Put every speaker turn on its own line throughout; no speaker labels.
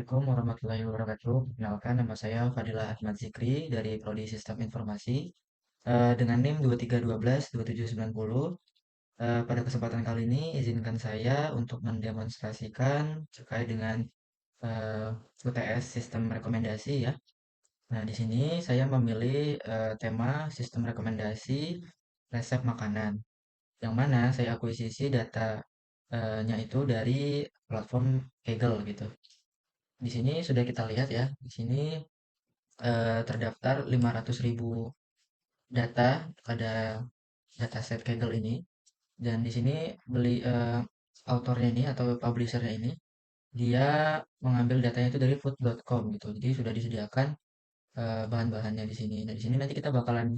Assalamualaikum warahmatullahi wabarakatuh. Perkenalkan, nama saya Fadilah Ahmad Zikri dari Prodi Sistem Informasi dengan NIM 23122790. Pada kesempatan kali ini, izinkan saya untuk mendemonstrasikan terkait dengan UTS Sistem Rekomendasi ya. Nah, di sini saya memilih tema Sistem Rekomendasi Resep Makanan, yang mana saya akuisisi datanya itu dari platform Kaggle gitu. Di sini sudah kita lihat ya, di sini terdaftar 500.000 data pada dataset Kaggle ini, dan di sini autornya ini atau publishernya ini dia mengambil datanya itu dari food.com gitu. Jadi sudah disediakan bahan-bahannya di sini. Nah, di sini nanti kita bakalan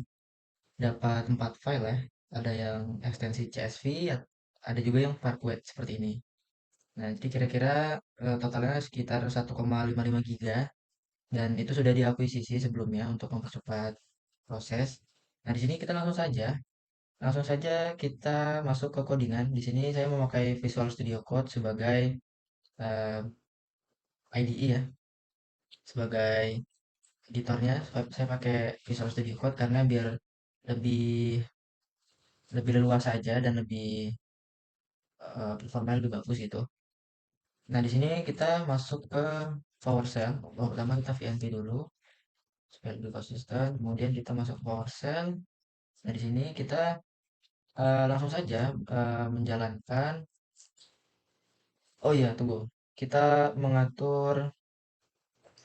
dapat 4 file ya. Ada yang ekstensi CSV, ada juga yang Parquet seperti ini. Nah, jadi kira-kira totalnya sekitar 1,55 giga. Dan itu sudah diakuisisi sebelumnya untuk mempercepat proses. Nah, di sini kita langsung saja kita masuk ke codingan. Di sini saya memakai Visual Studio Code sebagai eh, IDE ya, sebagai editornya. Saya pakai Visual Studio Code karena biar lebih lebih leluas saja dan lebih performanya lebih bagus gitu. Nah, di sini kita masuk ke PowerShell. Pertama kita VNV dulu supaya lebih konsisten. Kemudian kita masuk ke PowerShell. Nah, di sini kita langsung saja menjalankan. Oh iya, tunggu. Kita mengatur,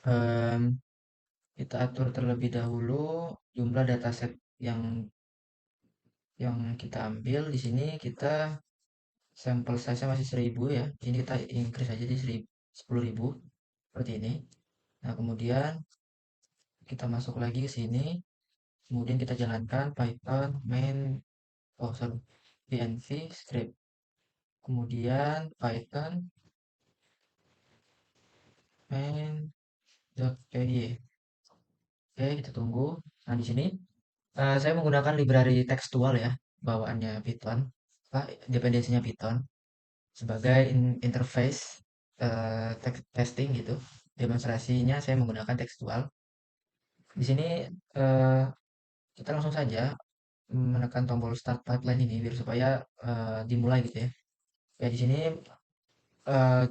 em, kita atur terlebih dahulu jumlah dataset yang yang kita ambil. Di sini kita sampel size-nya masih 1000 ya. Di sini kita increase aja di 10.000 seperti ini. Nah, kemudian kita masuk lagi ke sini. Kemudian kita jalankan Python main, oh sorry, PNV script. Kemudian Python main.py. Oke, kita tunggu. Nah, di sini saya menggunakan library tekstual ya, bawaannya Python, dependensinya Python sebagai interface testing gitu. Demonstrasinya saya menggunakan tekstual. Di sini eh, kita langsung saja menekan tombol start pipeline ini biar supaya dimulai gitu ya. Ya di sini eh,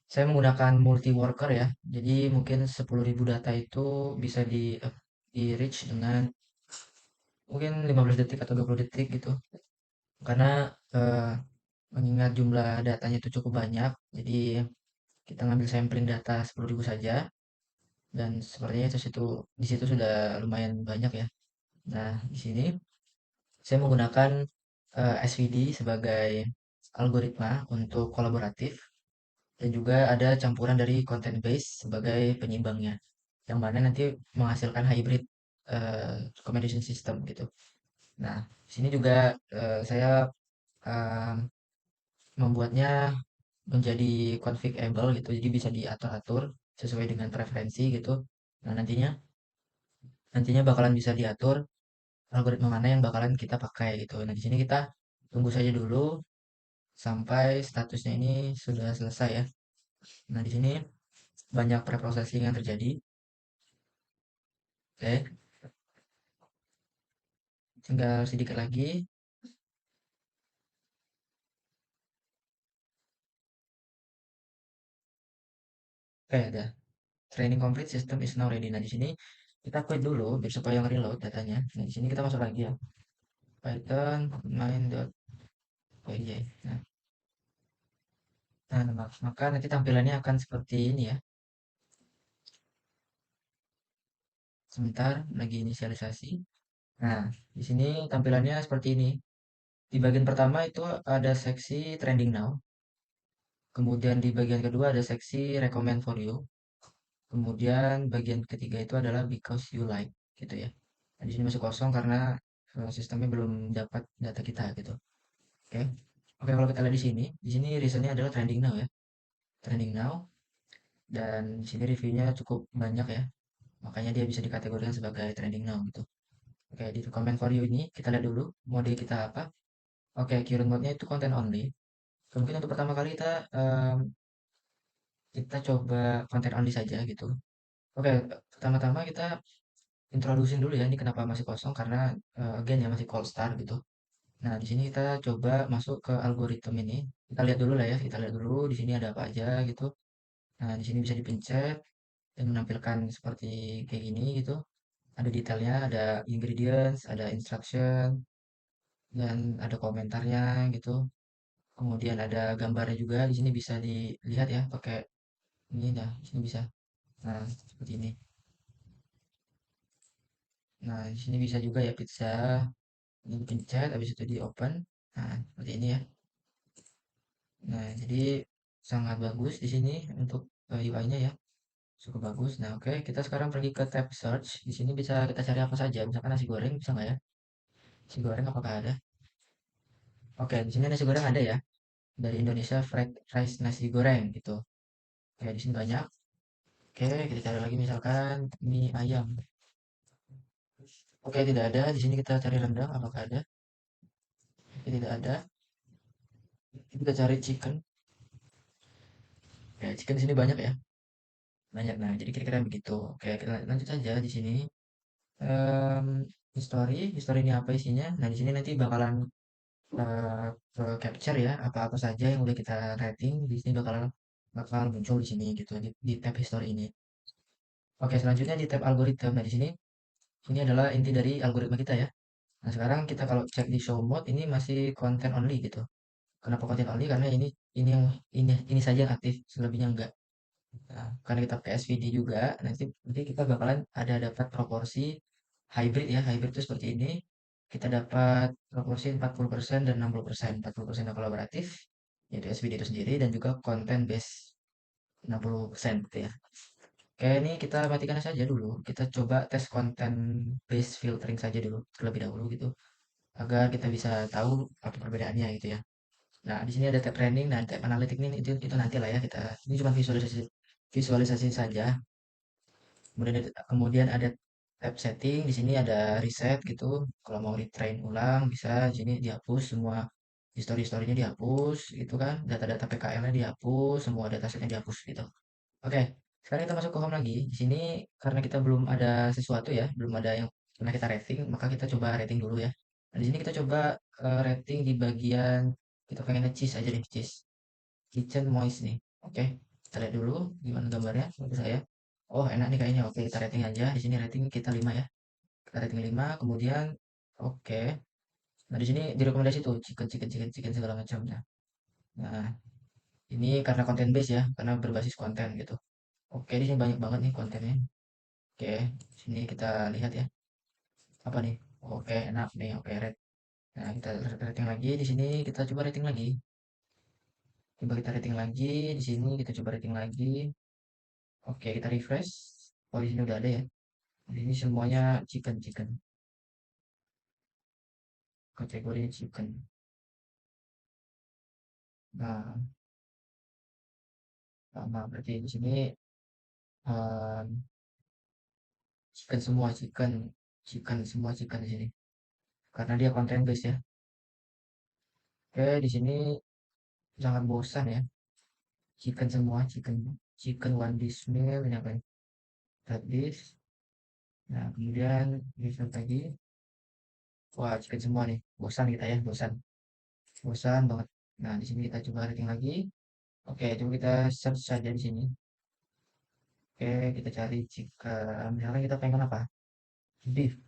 saya menggunakan multi worker ya. Jadi mungkin 10.000 data itu bisa di reach dengan mungkin 15 detik atau 20 detik gitu. Karena eh, mengingat jumlah datanya itu cukup banyak, jadi kita ngambil sampling data 10.000 saja, dan sepertinya di situ sudah lumayan banyak ya. Nah, di sini saya menggunakan SVD sebagai algoritma untuk kolaboratif, dan juga ada campuran dari content base sebagai penyimbangnya, yang mana nanti menghasilkan hybrid recommendation system gitu. Nah, di sini juga saya eh, membuatnya menjadi configable gitu, jadi bisa diatur-atur sesuai dengan preferensi gitu. Nah, nantinya nantinya bakalan bisa diatur algoritma mana yang bakalan kita pakai gitu. Nah, di sini kita tunggu saja dulu sampai statusnya ini sudah selesai ya. Nah, di sini banyak preprocessing yang terjadi. Oke, tinggal sedikit lagi. Oke, ada training complete, system is now ready. Nah, di sini kita quit dulu biar supaya nge-reload datanya. Nah, di sini kita masuk lagi ya, Python main.py. Nah, maka nanti tampilannya akan seperti ini ya. Sebentar, lagi inisialisasi. Nah, di sini tampilannya seperti ini. Di bagian pertama itu ada seksi trending now. Kemudian di bagian kedua ada seksi recommend for you. Kemudian bagian ketiga itu adalah because you like gitu ya. Nah, di sini masih kosong karena sistemnya belum dapat data kita gitu. Oke. Oke, kalau kita lihat di sini reasonnya adalah trending now ya. Trending now, dan di sini reviewnya cukup banyak ya. Makanya dia bisa dikategorikan sebagai trending now gitu. Oke, di comment for you ini kita lihat dulu mode kita apa. Oke, current mode-nya itu content only. Kemungkinan untuk pertama kali kita kita coba konten only saja gitu. Oke, pertama-tama kita introducing dulu ya, ini kenapa masih kosong karena again ya masih cold start gitu. Nah, di sini kita coba masuk ke algoritma ini. Kita lihat dulu lah ya, kita lihat dulu di sini ada apa aja gitu. Nah, di sini bisa dipencet dan menampilkan seperti kayak gini gitu. Ada detailnya, ada ingredients, ada instruction, dan ada komentarnya gitu. Kemudian ada gambarnya juga. Di sini bisa dilihat ya pakai ini dah. Di sini bisa. Nah, seperti ini. Nah, di sini bisa juga ya pizza. Ini dipencet, habis itu di open. Nah, seperti ini ya. Nah, jadi sangat bagus di sini untuk UI-nya ya. Cukup bagus. Nah, oke, kita sekarang pergi ke tab search. Di sini bisa kita cari apa saja. Misalkan nasi goreng, bisa nggak ya? Nasi goreng apakah ada? Oke, di sini nasi goreng ada ya. Dari Indonesia Fried Rice nasi goreng gitu. Oke, di sini banyak. Oke, kita cari lagi misalkan mie ayam. Oke, tidak ada. Di sini kita cari rendang, apakah ada? Oke, tidak ada. Kita cari chicken. Oke, chicken di sini banyak ya. Banyak. Nah, jadi kira-kira begitu. Oke, kita lanjut saja di sini. Em, history ini apa isinya? Nah, di sini nanti bakalan eh, ke capture ya apa-apa saja yang udah kita rating di sini bakal muncul di sini gitu di tab history ini. Oke, selanjutnya di tab algoritma. Nah, di sini ini adalah inti dari algoritma kita ya. Nah, sekarang kita kalau cek di show mode ini masih content only gitu. Kenapa content only? Karena ini saja yang aktif, selebihnya enggak. Nah, karena kita pakai SVD juga, nanti kita bakalan ada dapat proporsi hybrid ya. Hybrid itu seperti ini. Kita dapat proporsi 40% dan 60%. 40% yang kolaboratif, yaitu SVD itu sendiri, dan juga content base 60% gitu ya. Oke, ini kita matikan saja dulu. Kita coba tes konten base filtering saja dulu, terlebih dahulu gitu. Agar kita bisa tahu apa perbedaannya gitu ya. Nah, di sini ada tab training, nah tab analitik ini itu nanti lah ya kita. Ini cuma visualisasi visualisasi saja. Kemudian ada tab setting, di sini ada reset gitu. Kalau mau retrain ulang bisa di sini dihapus semua history-historinya dihapus gitu kan. Data-data PKL-nya dihapus, semua datasetnya dihapus gitu. Oke, sekarang kita masuk ke home lagi. Di sini karena kita belum ada sesuatu ya, belum ada yang pernah kita rating, maka kita coba rating dulu ya. Nah, di sini kita coba rating di bagian kita pengen cheese aja deh, cheese. Kitchen moist nih. Oke, kita lihat dulu gimana gambarnya menurut saya. Oh, enak nih kayaknya. Oke, kita rating aja. Di sini rating kita 5 ya. Kita rating 5, kemudian oke. Nah, di sini direkomendasi tuh chicken chicken chicken chicken segala macam. Nah, ini karena konten base ya, karena berbasis konten gitu. Oke, di sini banyak banget nih kontennya. Oke, sini kita lihat ya. Apa nih? Oke, enak nih. Oke, rate. Nah, kita rating lagi. Di sini kita coba rating lagi. Coba kita rating lagi. Di sini kita coba rating lagi. Oke, kita refresh. Oh, di sini udah ada ya. Di sini semuanya chicken chicken. Kategori chicken. Nah, sama berarti di sini um, chicken semua chicken. Chicken semua chicken di sini. Karena dia konten base ya. Oke, di sini sangat bosan ya. Chicken semua chicken. Chicken one dish meal ini apa ya? That dish. Nah, kemudian reset lagi. Wah, chicken semua nih. Bosan kita ya, bosan. Bosan banget. Nah, di sini kita coba rating lagi. Oke, coba kita search saja di sini. Oke, kita cari chicken. Misalnya kita pengen apa? Beef.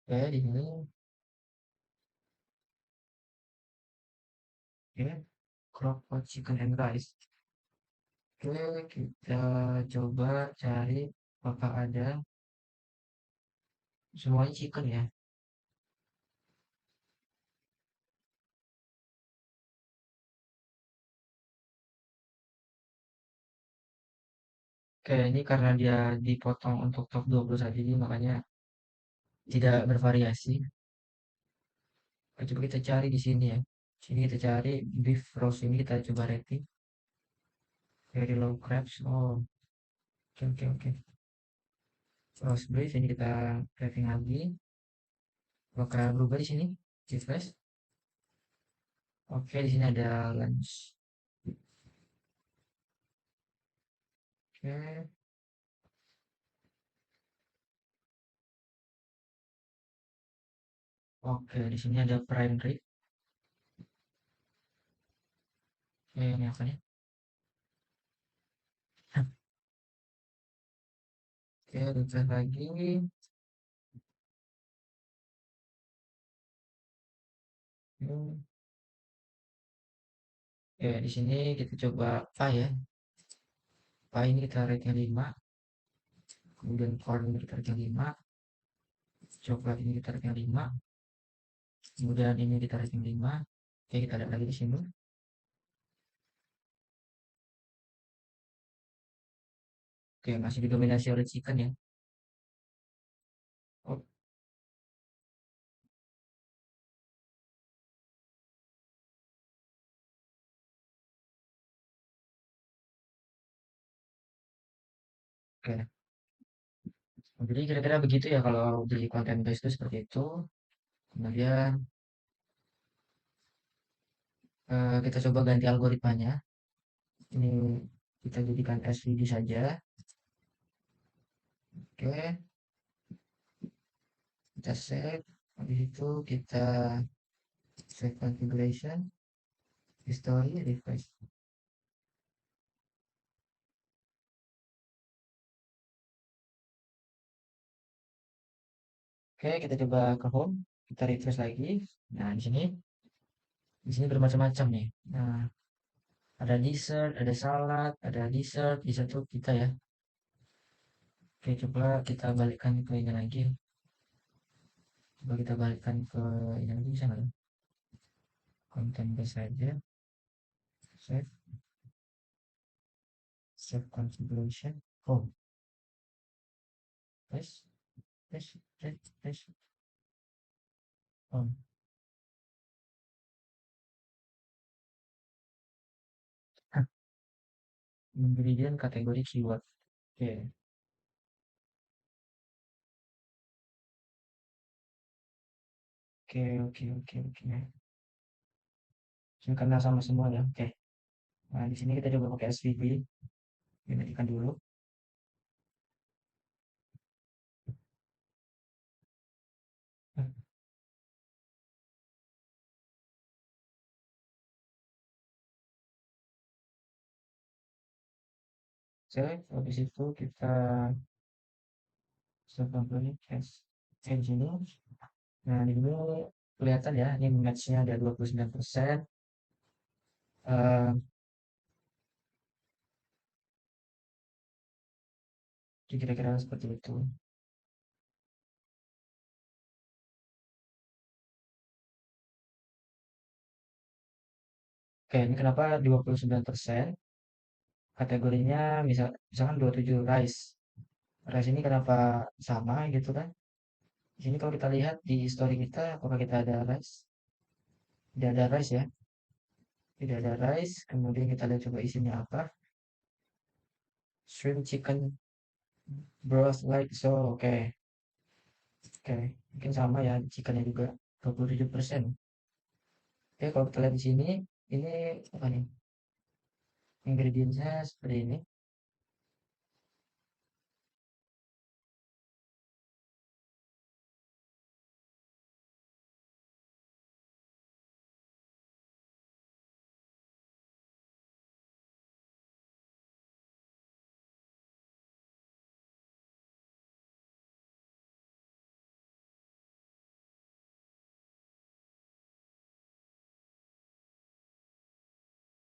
Oke, di sini. Oke, crockpot chicken and rice. Oke, kita coba cari apakah ada semuanya chicken ya. Oke, ini karena dia dipotong untuk top 20 saja, jadi makanya tidak bervariasi. Oke, coba kita cari di sini ya. Sini kita cari beef roast ini kita coba rating. Very low crabs. Oh, oke oke oke. Roast beef ini kita rating lagi. Apakah berubah di sini? Refresh. Oke, di sini ada lunch. Oke, oke, di sini ada prime rib. Oke, ini apa nih? Oke, refresh lagi. Hmm, Oke, di sini kita coba pie ya. Pie ini kita rating 5. Kemudian corn ini kita rating 5. Coklat ini kita rating 5. Kemudian ini kita rating 5. Oke, kita lihat lagi di sini. Oke, masih didominasi oleh chicken ya. Oke, jadi kira-kira begitu ya kalau di konten base itu seperti itu. Kemudian kita coba ganti algoritmanya. Ini kita jadikan SVG saja. Oke, kita save. Habis itu kita save configuration, history, refresh. Oke, kita coba ke home. Kita refresh lagi. Nah, di sini bermacam-macam nih. Nah, ada dessert, ada salad, ada dessert. Dessert tuh kita ya. Oke, coba kita balikkan ke ini lagi. Coba kita balikkan ke ini lagi bisa nggak? Konten base saja. Save, save configuration. Home. Press, press, home. Hah, ingredient kategori keyword. Oke, oke. Ini karena sama semua ya. Oke. Nah, di sini kita coba pakai SVG. Ini ikan dulu. Save. Habis itu kita save component as engineer. Nah, di sini kelihatan ya, ini match-nya ada 29%. Eh, kira-kira seperti itu. Oke, ini kenapa 29%? Kategorinya misalkan 27 rice. Rice ini kenapa sama gitu kan? Di sini kalau kita lihat di history kita, apakah kita ada rice? Tidak ada rice ya. Tidak ada rice. Kemudian kita lihat coba isinya apa. Shrimp, chicken, broth, like so. Oke, oke. Mungkin sama ya, chickennya juga 27%. Oke, kalau kita lihat di sini, ini apa nih? Ingredientsnya seperti ini.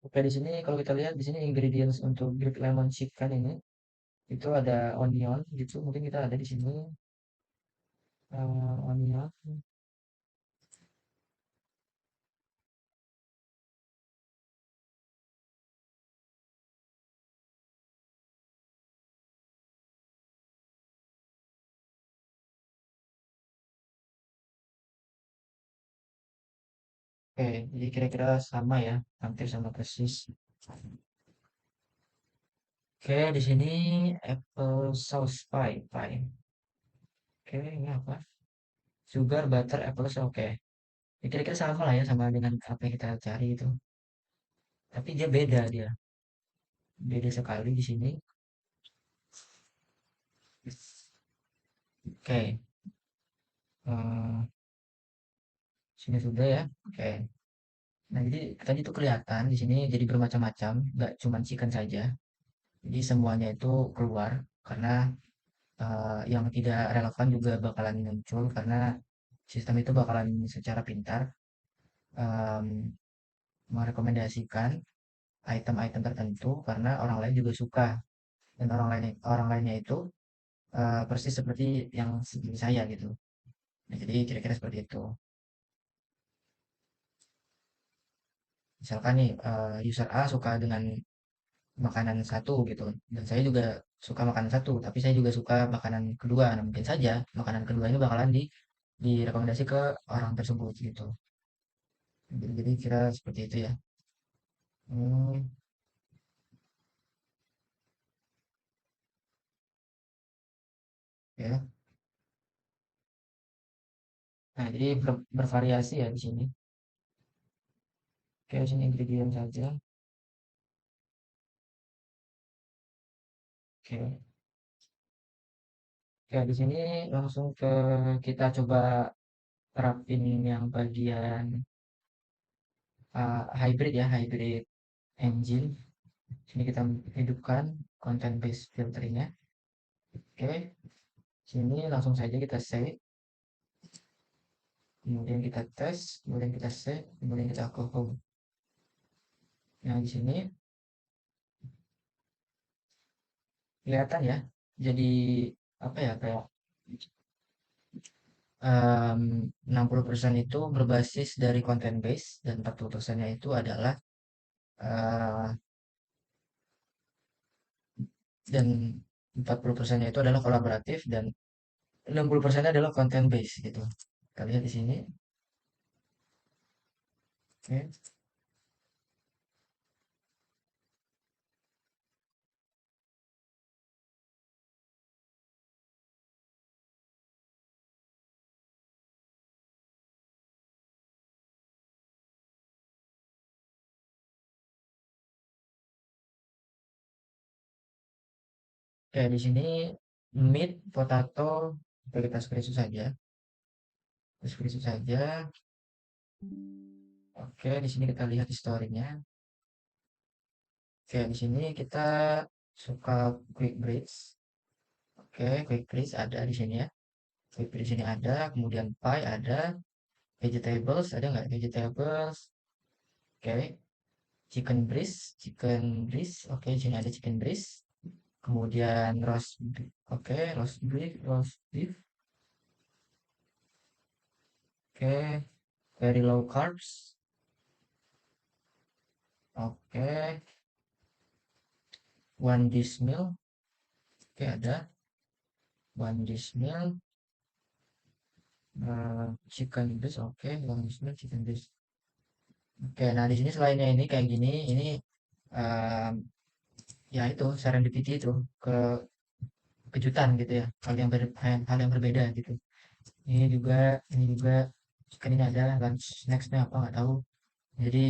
Oke, di sini kalau kita lihat di sini ingredients untuk grilled lemon chicken ini itu ada onion gitu. Mungkin kita ada di sini onion. Oke, jadi kira-kira sama ya, hampir sama persis. Oke, di sini apple sauce pie. Oke, ini apa? Sugar, butter, apple sauce. Oke, Ya, kira-kira sama lah ya sama dengan apa yang kita cari itu. Tapi dia beda dia, beda sekali di sini. Oke, eh, sini sudah ya. Oke. Nah, jadi tadi itu kelihatan di sini jadi bermacam-macam, nggak cuma chicken saja. Jadi semuanya itu keluar karena yang tidak relevan juga bakalan muncul karena sistem itu bakalan secara pintar em, merekomendasikan item-item tertentu karena orang lain juga suka dan orang lainnya itu persis seperti yang seperti saya gitu. Nah, jadi kira-kira seperti itu. Misalkan nih user A suka dengan makanan satu gitu dan saya juga suka makanan satu tapi saya juga suka makanan kedua. Nah, mungkin saja makanan kedua ini bakalan direkomendasi ke orang tersebut gitu. Jadi kira seperti itu ya. Hmm, ya. Nah, jadi bervariasi ya di sini. Oke, sini ingredient saja. Oke. Oke, di sini langsung ke kita coba terapin yang bagian hybrid ya, hybrid engine. Sini kita hidupkan content based filternya. Oke, sini langsung saja kita save, kemudian kita tes, kemudian kita save, kemudian kita ke home. Nah, di sini kelihatan ya. Jadi apa ya kayak 60% itu berbasis dari content base dan 40%-nya itu adalah eh, dan 40%-nya itu adalah kolaboratif dan 60% adalah content base gitu. Kita lihat di sini. Oke. Oke, di sini meat, potato, kita screenshot saja. Kita screenshot saja. Oke, di sini kita lihat historinya. Oke, di sini kita suka quick breaks. Oke, quick breaks ada di sini ya. Quick breaks di sini ada, kemudian pie ada, vegetables ada nggak? Vegetables. Oke, chicken breast. Oke, di sini ada chicken breast. Kemudian oke, roast beef. Oke, very low carbs. Oke, one dish meal. Oke, ada one dish meal. Chicken breast. Oke, one dish meal chicken breast. Oke, nah di sini selainnya ini kayak gini, ini eh, ya itu serendipity itu ke kejutan gitu ya, hal yang berbeda gitu. Ini juga chicken ini ada lunch nextnya apa nggak tahu. Jadi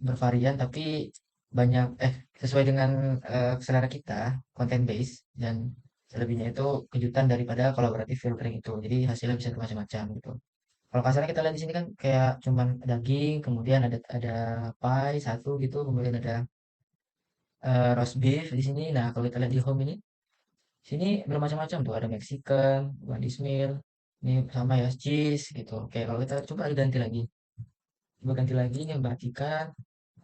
bervarian tapi banyak sesuai dengan selera kita, content base dan selebihnya itu kejutan daripada collaborative filtering itu. Jadi hasilnya bisa macam-macam gitu. Kalau kasarnya kita lihat di sini kan kayak cuman daging, kemudian ada pie satu gitu, kemudian ada roast beef di sini. Nah, kalau kita lihat di home ini, sini bermacam-macam tuh. Ada Mexican, One meal, ini sama ya cheese gitu. Oke, kalau kita coba ganti lagi, coba ganti lagi ini memperhatikan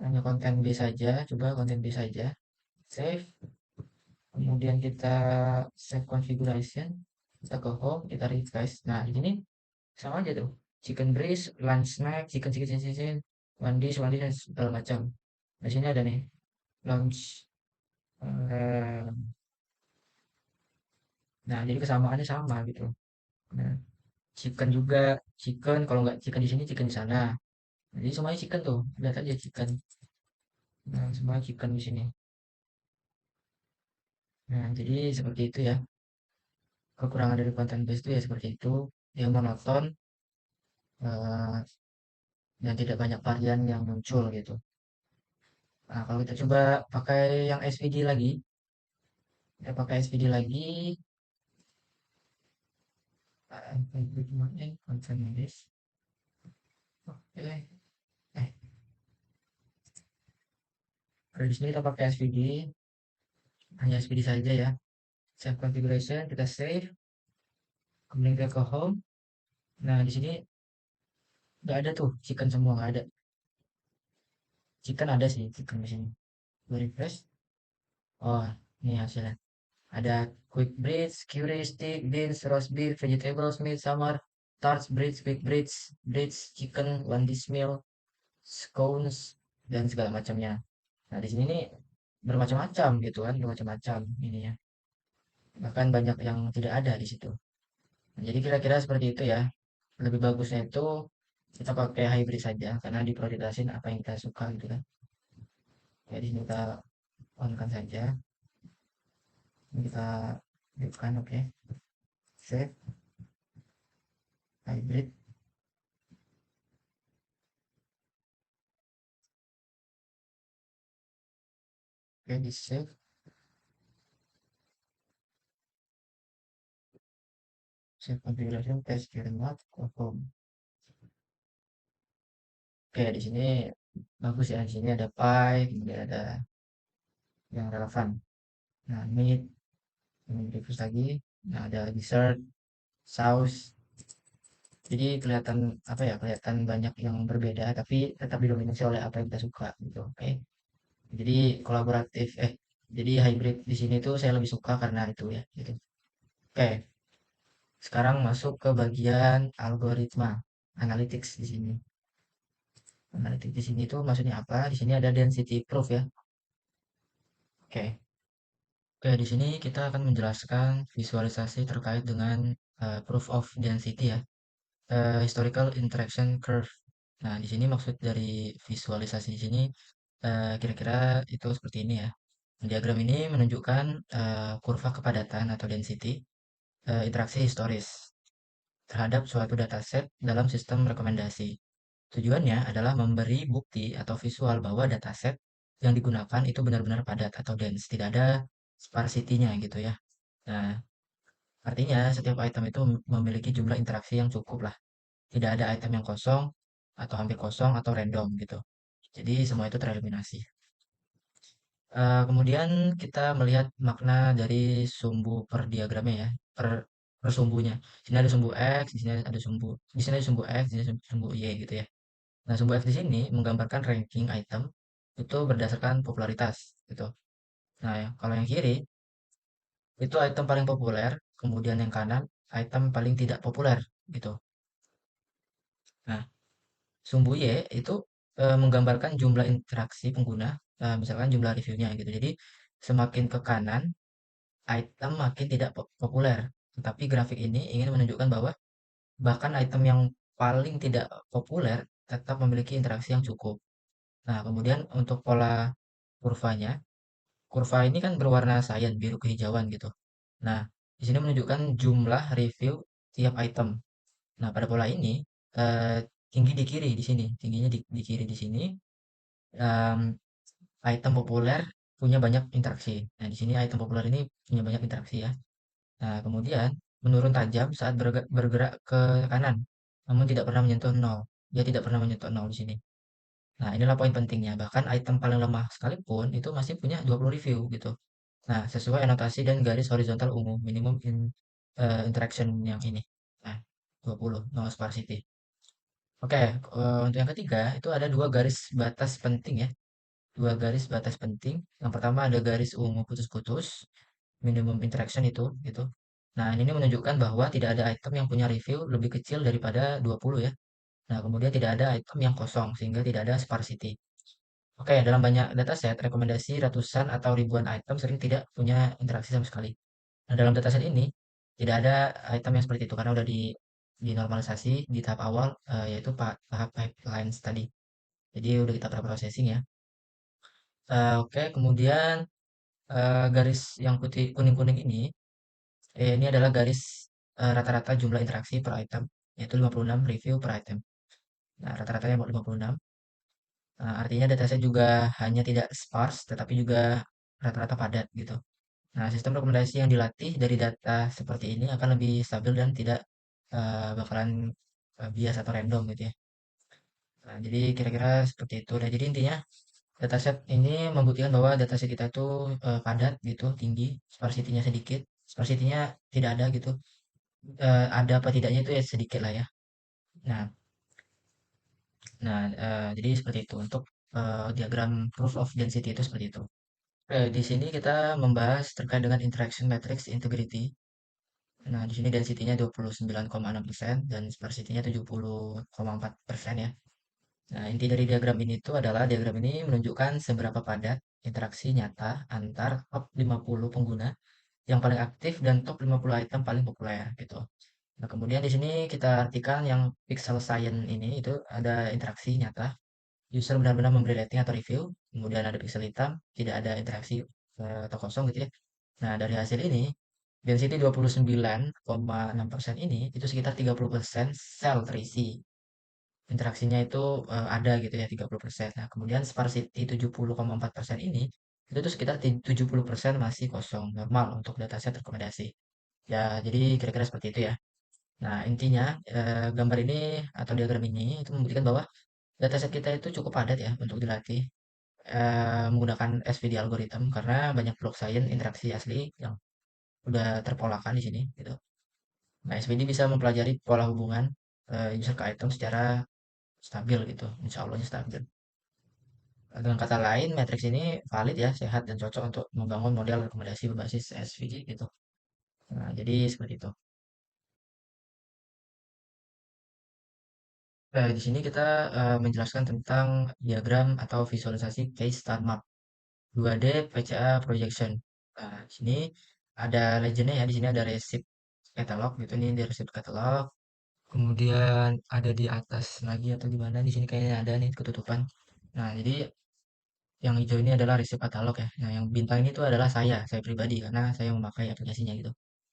hanya konten B saja. Coba konten B saja. Save. Kemudian kita save configuration. Kita ke home, kita refresh. Nah, di sini sama aja tuh. Chicken breast, lunch snack, chicken, one dish dan segala macam. Di sini ada nih lunch. eh, nah, jadi kesamaannya sama gitu. Nah, chicken juga, chicken kalau nggak chicken di sini, chicken di sana. Jadi semuanya chicken tuh, lihat aja chicken. Nah, semua chicken di sini. Nah, jadi seperti itu ya. Kekurangan dari konten base itu ya seperti itu. Dia monoton, eh, dan tidak banyak varian yang muncul gitu. Nah, kalau kita coba pakai yang SVD lagi, kita pakai SVD lagi, confirm this. Oke, kalau di sini kita pakai SVD, hanya SVD saja ya. Save configuration, kita save, kemudian kita ke home. Nah, di sini nggak ada tuh chicken semua, nggak ada. Chicken ada sih, chicken di sini. Gue refresh. Oh, ini hasilnya. Ada quick breeds, curry stick, beans, roast beef, vegetables, meat, summer, tarts, breads, quick breeds, breads, chicken, one dish meal, scones, dan segala macamnya. Nah, di sini nih bermacam-macam gitu kan, bermacam-macam ini ya. Bahkan banyak yang tidak ada di situ. Nah, jadi kira-kira seperti itu ya. Lebih bagusnya itu kita pakai hybrid saja karena diprioritasin apa yang kita suka gitu kan. Jadi kita on kan saja. Ini kita hidupkan, oke. Save hybrid. Oke, di save. Save configuration test not confirm. Oke, di sini bagus ya. Di sini ada pie, kemudian ada yang relevan. Nah, meat, ini refresh lagi. Nah, ada dessert, saus. Jadi kelihatan apa ya? Kelihatan banyak yang berbeda, tapi tetap didominasi oleh apa yang kita suka gitu. Oke. Jadi kolaboratif, jadi hybrid di sini tuh saya lebih suka karena itu ya. Gitu. Oke, sekarang masuk ke bagian algoritma, analytics di sini. Analytics di sini tuh maksudnya apa? Di sini ada density proof ya. Oke. Oke, di sini kita akan menjelaskan visualisasi terkait dengan proof of density ya, historical interaction curve. Nah, di sini maksud dari visualisasi di sini kira-kira itu seperti ini ya. Diagram ini menunjukkan kurva kepadatan atau density interaksi historis terhadap suatu dataset dalam sistem rekomendasi. Tujuannya adalah memberi bukti atau visual bahwa dataset yang digunakan itu benar-benar padat atau dense, tidak ada sparsity-nya gitu ya. Nah, artinya setiap item itu memiliki jumlah interaksi yang cukup lah. Tidak ada item yang kosong atau hampir kosong atau random gitu. Jadi semua itu tereliminasi. Kemudian kita melihat makna dari sumbu per diagramnya ya, per sumbunya. Di sini ada sumbu X, di sini ada sumbu X, di sini sumbu Y gitu ya. Nah, sumbu X di sini menggambarkan ranking item itu berdasarkan popularitas gitu. Nah, ya, kalau yang kiri itu item paling populer, kemudian yang kanan item paling tidak populer gitu. Nah, sumbu Y itu menggambarkan jumlah interaksi pengguna, misalkan jumlah reviewnya gitu. Jadi semakin ke kanan item makin tidak populer. Tetapi grafik ini ingin menunjukkan bahwa bahkan item yang paling tidak populer tetap memiliki interaksi yang cukup. Nah, kemudian untuk pola kurvanya, kurva ini kan berwarna cyan, biru kehijauan gitu. Nah, di sini menunjukkan jumlah review tiap item. Nah, pada pola ini tinggi di kiri di sini, tingginya di kiri di sini. em, Item populer punya banyak interaksi. Nah, di sini item populer ini punya banyak interaksi ya. Nah, kemudian menurun tajam saat bergerak ke kanan, namun tidak pernah menyentuh nol. Dia tidak pernah menyentuh nol di sini. Nah, inilah poin pentingnya. Bahkan item paling lemah sekalipun itu masih punya 20 review gitu. Nah, sesuai anotasi dan garis horizontal umum, minimum interaction yang ini. Nah, 20, no sparsity. Oke, untuk yang ketiga itu ada dua garis batas penting ya. Dua garis batas penting. Yang pertama ada garis ungu putus-putus, minimum interaction itu gitu. Nah, ini menunjukkan bahwa tidak ada item yang punya review lebih kecil daripada 20 ya. Nah, kemudian tidak ada item yang kosong sehingga tidak ada sparsity. Oke, dalam banyak dataset, rekomendasi ratusan atau ribuan item sering tidak punya interaksi sama sekali. Nah, dalam dataset ini tidak ada item yang seperti itu karena udah dinormalisasi di tahap awal yaitu tahap pipelines tadi. Jadi udah kita pre-processing ya. Oke, kemudian garis yang putih kuning-kuning ini adalah garis rata-rata jumlah interaksi per item, yaitu 56 review per item. Nah, rata-ratanya mau 56. Nah, artinya dataset juga hanya tidak sparse, tetapi juga rata-rata padat gitu. Nah, sistem rekomendasi yang dilatih dari data seperti ini akan lebih stabil dan tidak bakalan bias atau random gitu ya. Nah, jadi kira-kira seperti itu. Nah, jadi intinya dataset ini membuktikan bahwa dataset kita itu padat gitu, tinggi, sparsity-nya sedikit, sparsity-nya tidak ada gitu. Ada apa tidaknya itu ya sedikit lah ya. Nah, jadi seperti itu untuk diagram proof of density itu seperti itu. Di sini kita membahas terkait dengan interaction matrix integrity. Nah, di sini density-nya 29,6% dan sparsity-nya 70,4% ya. Nah, inti dari diagram ini tuh adalah diagram ini menunjukkan seberapa padat interaksi nyata antar top 50 pengguna yang paling aktif dan top 50 item paling populer gitu. Nah, kemudian di sini kita artikan yang pixel science ini itu ada interaksi nyata. User benar-benar memberi rating atau review, kemudian ada pixel hitam, tidak ada interaksi atau kosong gitu ya. Nah, dari hasil ini, density 29,6% ini itu sekitar 30% cell terisi. Interaksinya itu ada gitu ya 30%. Nah, kemudian sparsity 70,4% ini itu tuh sekitar 70% masih kosong, normal untuk dataset rekomendasi. Ya, jadi kira-kira seperti itu ya. Nah, intinya gambar ini atau diagram ini itu membuktikan bahwa dataset kita itu cukup padat ya untuk dilatih menggunakan SVD algorithm karena banyak block science interaksi asli yang udah terpolakan di sini gitu. Nah, SVD bisa mempelajari pola hubungan user ke item secara stabil gitu, insya Allahnya stabil. Dengan kata lain, matriks ini valid ya, sehat dan cocok untuk membangun model rekomendasi berbasis SVG gitu. Nah, jadi seperti itu. Di sini kita menjelaskan tentang diagram atau visualisasi case star map 2D PCA projection. Nah, di sini ada legendnya ya, di sini ada receipt catalog gitu nih, di receipt catalog. Kemudian ada di atas lagi atau di mana di sini kayaknya ada nih ketutupan. Nah, jadi yang hijau ini adalah receipt katalog ya. Nah, yang bintang ini tuh adalah saya pribadi karena saya memakai aplikasinya gitu.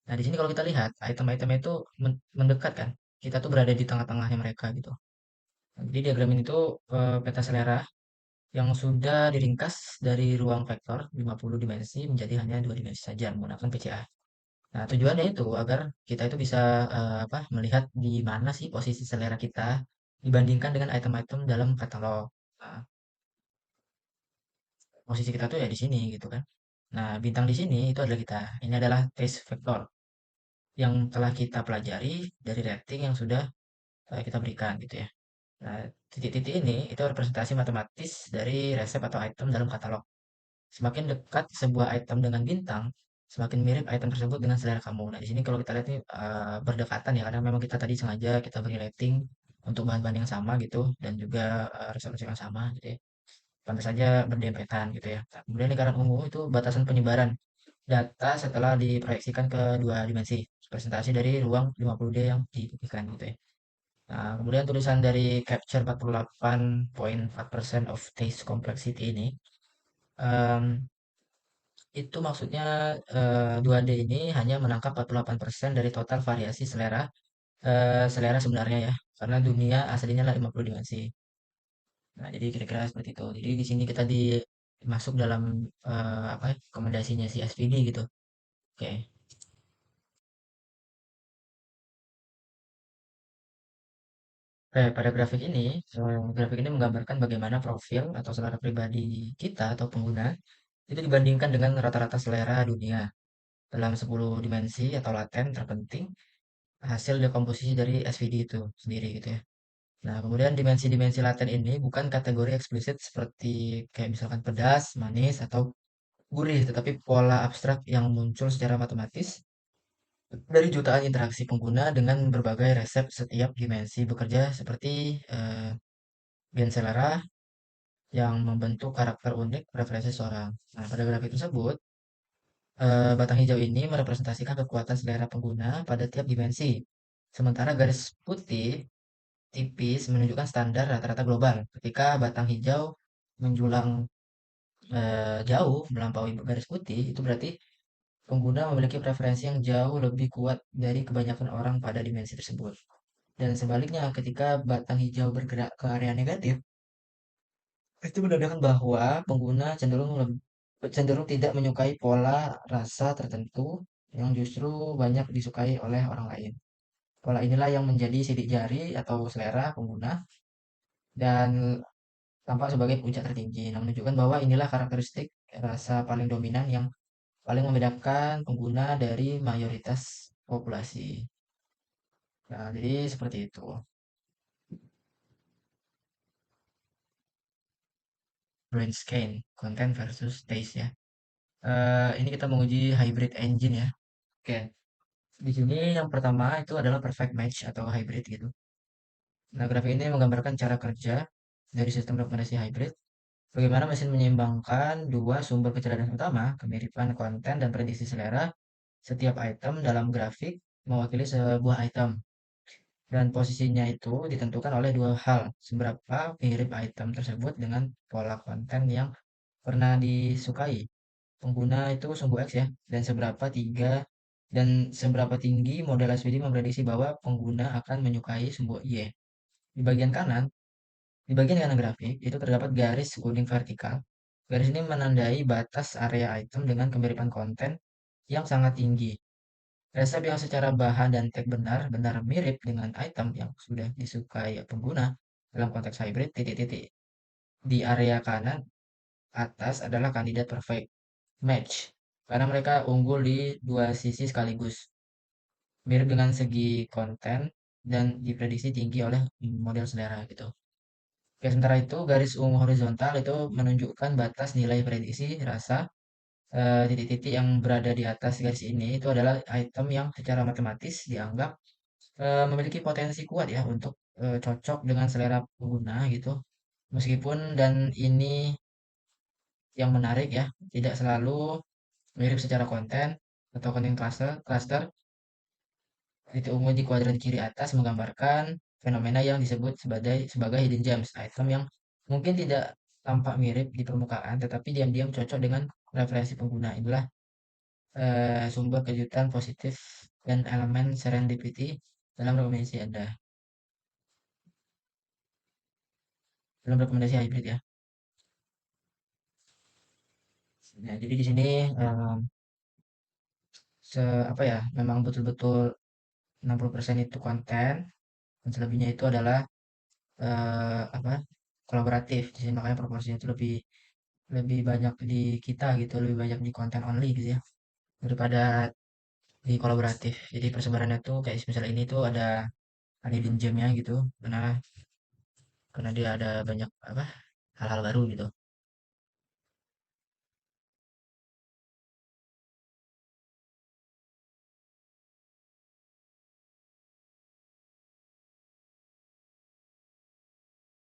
Nah, di sini kalau kita lihat item-item itu mendekat kan. Kita tuh berada di tengah-tengahnya mereka gitu. Nah, jadi diagram ini tuh peta selera yang sudah diringkas dari ruang vektor 50 dimensi menjadi hanya 2 dimensi saja menggunakan PCA. Nah, tujuannya itu agar kita itu bisa apa, melihat di mana sih posisi selera kita dibandingkan dengan item-item dalam katalog. Nah, posisi kita tuh ya di sini gitu kan. Nah, bintang di sini itu adalah kita. Ini adalah taste vector yang telah kita pelajari dari rating yang sudah kita berikan gitu ya. Nah, titik-titik ini itu representasi matematis dari resep atau item dalam katalog. Semakin dekat sebuah item dengan bintang, semakin mirip item tersebut dengan selera kamu. Nah, di sini kalau kita lihat nih berdekatan ya, karena memang kita tadi sengaja kita beri rating untuk bahan-bahan yang sama gitu dan juga resep-resep yang sama gitu ya. Pantas saja berdempetan gitu ya. Nah, kemudian lingkaran ungu itu batasan penyebaran data setelah diproyeksikan ke dua dimensi. Presentasi dari ruang 50D yang dibuktikan gitu ya. Nah, kemudian tulisan dari capture 48,4% of taste complexity ini em, itu maksudnya 2D ini hanya menangkap 48% dari total variasi selera selera sebenarnya ya. Karena dunia aslinya lah 50 dimensi. Nah, jadi kira-kira seperti itu. Jadi di sini kita masuk dalam apa ya, rekomendasinya si SVD gitu. Oke. Pada grafik ini menggambarkan bagaimana profil atau selera pribadi kita atau pengguna itu dibandingkan dengan rata-rata selera dunia dalam 10 dimensi atau laten terpenting hasil dekomposisi dari SVD itu sendiri gitu ya. Nah, kemudian dimensi-dimensi laten ini bukan kategori eksplisit seperti kayak misalkan pedas, manis, atau gurih, tetapi pola abstrak yang muncul secara matematis dari jutaan interaksi pengguna dengan berbagai resep setiap dimensi bekerja seperti gen selera yang membentuk karakter unik preferensi seseorang. Nah, pada grafik tersebut, batang hijau ini merepresentasikan kekuatan selera pengguna pada tiap dimensi. Sementara garis putih tipis menunjukkan standar rata-rata global. Ketika batang hijau menjulang jauh melampaui garis putih, itu berarti pengguna memiliki preferensi yang jauh lebih kuat dari kebanyakan orang pada dimensi tersebut. Dan sebaliknya, ketika batang hijau bergerak ke area negatif, itu menandakan bahwa pengguna cenderung tidak menyukai pola rasa tertentu yang justru banyak disukai oleh orang lain. Pola inilah yang menjadi sidik jari atau selera pengguna dan tampak sebagai puncak tertinggi. Nah, menunjukkan bahwa inilah karakteristik rasa paling dominan yang paling membedakan pengguna dari mayoritas populasi. Nah, jadi seperti itu. Brain scan, content versus taste ya. Ini kita menguji hybrid engine ya. Oke, di sini yang pertama itu adalah perfect match atau hybrid gitu. Nah, grafik ini menggambarkan cara kerja dari sistem rekomendasi hybrid. Bagaimana mesin menyeimbangkan dua sumber kecerdasan utama, kemiripan konten dan prediksi selera. Setiap item dalam grafik mewakili sebuah item. Dan posisinya itu ditentukan oleh dua hal. Seberapa mirip item tersebut dengan pola konten yang pernah disukai pengguna itu sumbu X ya, dan seberapa tinggi model SPD memprediksi bahwa pengguna akan menyukai sumbu Y. Di bagian kanan, di bagian kanan grafik itu terdapat garis kuning vertikal. Garis ini menandai batas area item dengan kemiripan konten yang sangat tinggi. Resep yang secara bahan dan tag benar-benar mirip dengan item yang sudah disukai pengguna dalam konteks hybrid titik-titik. Di area kanan atas adalah kandidat perfect match karena mereka unggul di dua sisi sekaligus, mirip dengan segi konten dan diprediksi tinggi oleh model selera gitu. Oke, sementara itu garis ungu horizontal itu menunjukkan batas nilai prediksi rasa. Titik-titik yang berada di atas garis ini itu adalah item yang secara matematis dianggap memiliki potensi kuat ya untuk cocok dengan selera pengguna gitu. Meskipun dan ini yang menarik ya, tidak selalu mirip secara konten atau content cluster. Titik ungu di kuadran kiri atas menggambarkan fenomena yang disebut sebagai hidden gems, item yang mungkin tidak tampak mirip di permukaan, tetapi diam-diam cocok dengan referensi pengguna. Inilah sumber kejutan positif dan elemen serendipity dalam rekomendasi Anda, dalam rekomendasi hybrid ya. Nah, jadi di sini em, apa ya, memang betul-betul 60% itu konten dan selebihnya itu adalah apa kolaboratif. Di sini makanya proporsinya itu lebih lebih banyak di kita gitu, lebih banyak di konten only gitu ya daripada di kolaboratif. Jadi persebarannya tuh kayak misalnya ini tuh ada hidden gemnya gitu karena dia ada banyak apa hal-hal baru gitu.